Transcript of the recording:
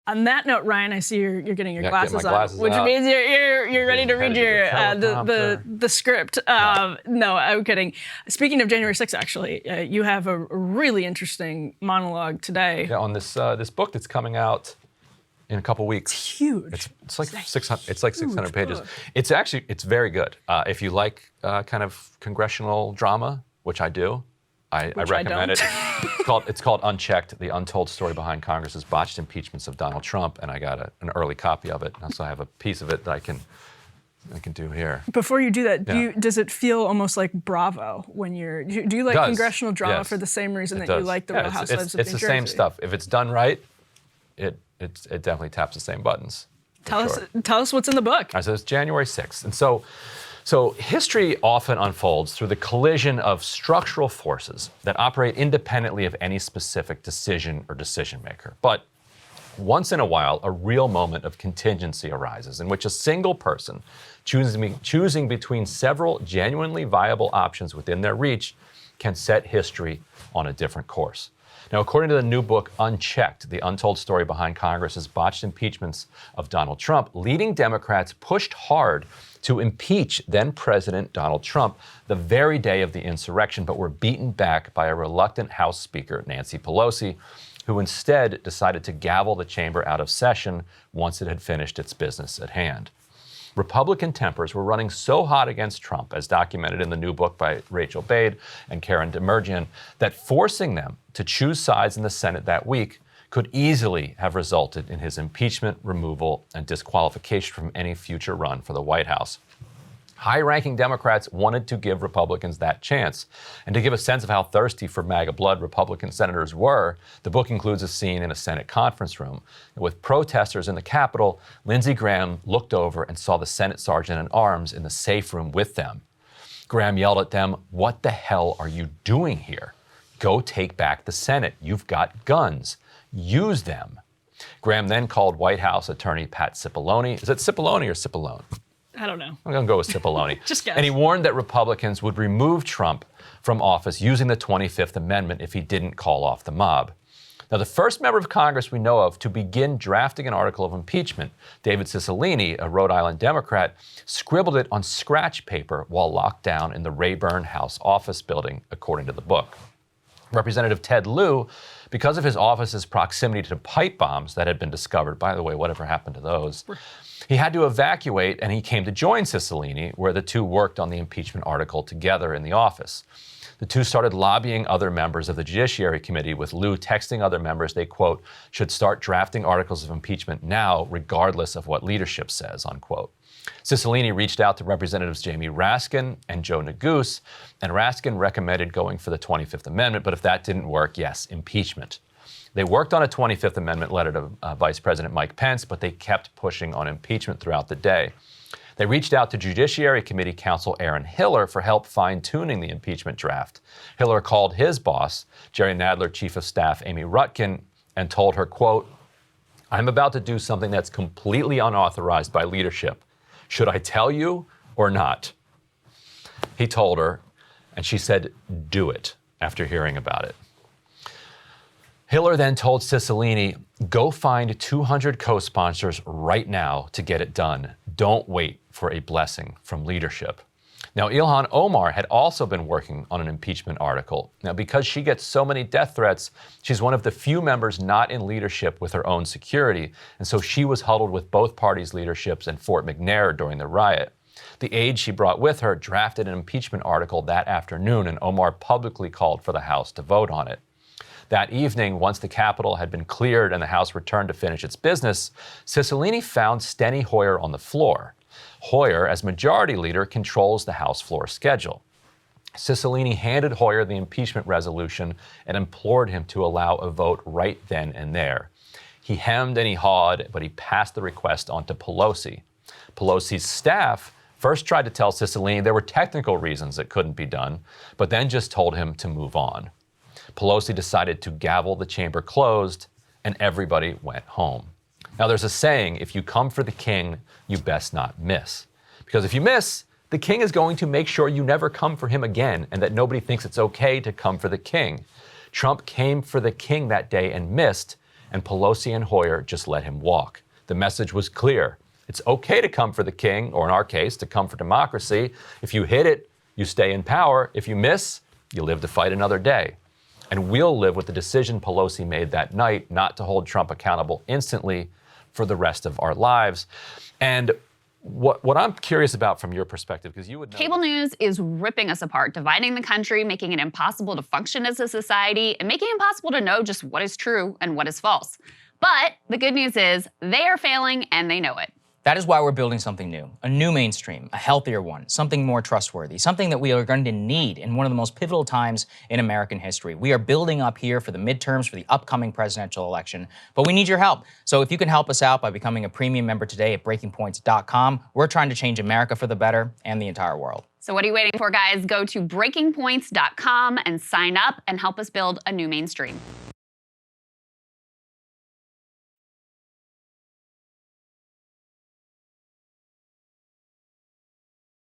On that note, Ryan, I see you're getting your glasses my glasses on, which out. means you're ready to read your the script. No, I'm kidding. Speaking of January 6th, actually, you have a really interesting monologue today. Yeah, on this book that's coming out in a couple weeks. It's huge. It's like 600. It's like 600 pages. It's very good. If you like kind of congressional drama, which I do, I recommend it. It's called Unchecked: The Untold Story Behind Congress's Botched Impeachments of Donald Trump, and I got an early copy of it, so I have a piece of it that I can do here. Before you do that, does it feel almost like Bravo when you're? Do you like congressional drama for the same reason that you like the Real Housewives of New Jersey? It's the same stuff. If it's done right, it definitely taps the same buttons. Tell us what's in the book. So it's January 6th, and so history often unfolds through the collision of structural forces that operate independently of any specific decision or decision maker. But once in a while, a real moment of contingency arises in which a single person choosing between several genuinely viable options within their reach can set history on a different course. Now, according to the new book, Unchecked: The Untold Story Behind Congress's Botched Impeachments of Donald Trump, leading Democrats pushed hard to impeach then-President Donald Trump the very day of the insurrection, but were beaten back by a reluctant House Speaker, Nancy Pelosi, who instead decided to gavel the chamber out of session once it had finished its business at hand. Republican tempers were running so hot against Trump, as documented in the new book by Rachel Bade and Karen Demerjian, that forcing them to choose sides in the Senate that week could easily have resulted in his impeachment, removal, and disqualification from any future run for the White House. High-ranking Democrats wanted to give Republicans that chance. And to give a sense of how thirsty for MAGA blood Republican senators were, the book includes a scene in a Senate conference room. With protesters in the Capitol, Lindsey Graham looked over and saw the Senate sergeant-at-arms in the safe room with them. Graham yelled at them, "What the hell are you doing here? Go take back the Senate. You've got guns. Use them." Graham then called White House attorney Pat Cipollone. Is it Cipollone or Cipollone? I don't know. I'm going to go with Cipollone. Just guess. And he warned that Republicans would remove Trump from office using the 25th Amendment if he didn't call off the mob. Now, the first member of Congress we know of to begin drafting an article of impeachment, David Cicilline, a Rhode Island Democrat, scribbled it on scratch paper while locked down in the Rayburn House office building, according to the book. Representative Ted Lieu, because of his office's proximity to pipe bombs that had been discovered, by the way, whatever happened to those, he had to evacuate, and he came to join Cicilline, where the two worked on the impeachment article together in the office. The two started lobbying other members of the Judiciary Committee, with Lieu texting other members they, quote, should start drafting articles of impeachment now, regardless of what leadership says, unquote. Cicilline reached out to Representatives Jamie Raskin and Joe Neguse, and Raskin recommended going for the 25th Amendment, but if that didn't work, yes, impeachment. They worked on a 25th Amendment letter to Vice President Mike Pence, but they kept pushing on impeachment throughout the day. They reached out to Judiciary Committee counsel Aaron Hiller for help fine-tuning the impeachment draft. Hiller called his boss, Jerry Nadler Chief of Staff Amy Rutkin, and told her, quote, I'm about to do something that's completely unauthorized by leadership. Should I tell you or not? He told her, and she said, do it, after hearing about it. Hiller then told Cicilline, go find 200 co-sponsors right now to get it done. Don't wait for a blessing from leadership. Now, Ilhan Omar had also been working on an impeachment article. Now, because she gets so many death threats, she's one of the few members not in leadership with her own security, and so she was huddled with both parties' leaderships in Fort McNair during the riot. The aide she brought with her drafted an impeachment article that afternoon, and Omar publicly called for the House to vote on it. That evening, once the Capitol had been cleared and the House returned to finish its business, Cicilline found Steny Hoyer on the floor. Hoyer, as majority leader, controls the House floor schedule. Cicilline handed Hoyer the impeachment resolution and implored him to allow a vote right then and there. He hemmed and he hawed, but he passed the request on to Pelosi. Pelosi's staff first tried to tell Cicilline there were technical reasons it couldn't be done, but then just told him to move on. Pelosi decided to gavel the chamber closed, and everybody went home. Now, there's a saying, if you come for the king, you best not miss. Because if you miss, the king is going to make sure you never come for him again, and that nobody thinks it's okay to come for the king. Trump came for the king that day and missed, and Pelosi and Hoyer just let him walk. The message was clear. It's okay to come for the king, or in our case, to come for democracy. If you hit it, you stay in power. If you miss, you live to fight another day. And we'll live with the decision Pelosi made that night not to hold Trump accountable instantly for the rest of our lives. And what I'm curious about from your perspective, because you would know Cable news is ripping us apart, dividing the country, making it impossible to function as a society, and making it impossible to know just what is true and what is false. But the good news is they are failing and they know it. That is why we're building something new, a new mainstream, a healthier one, something more trustworthy, something that we are going to need in one of the most pivotal times in American history. We are building up here for the midterms, for the upcoming presidential election, but we need your help. So if you can help us out by becoming a premium member today at breakingpoints.com, we're trying to change America for the better and the entire world. So what are you waiting for, guys? Go to breakingpoints.com and sign up and help us build a new mainstream.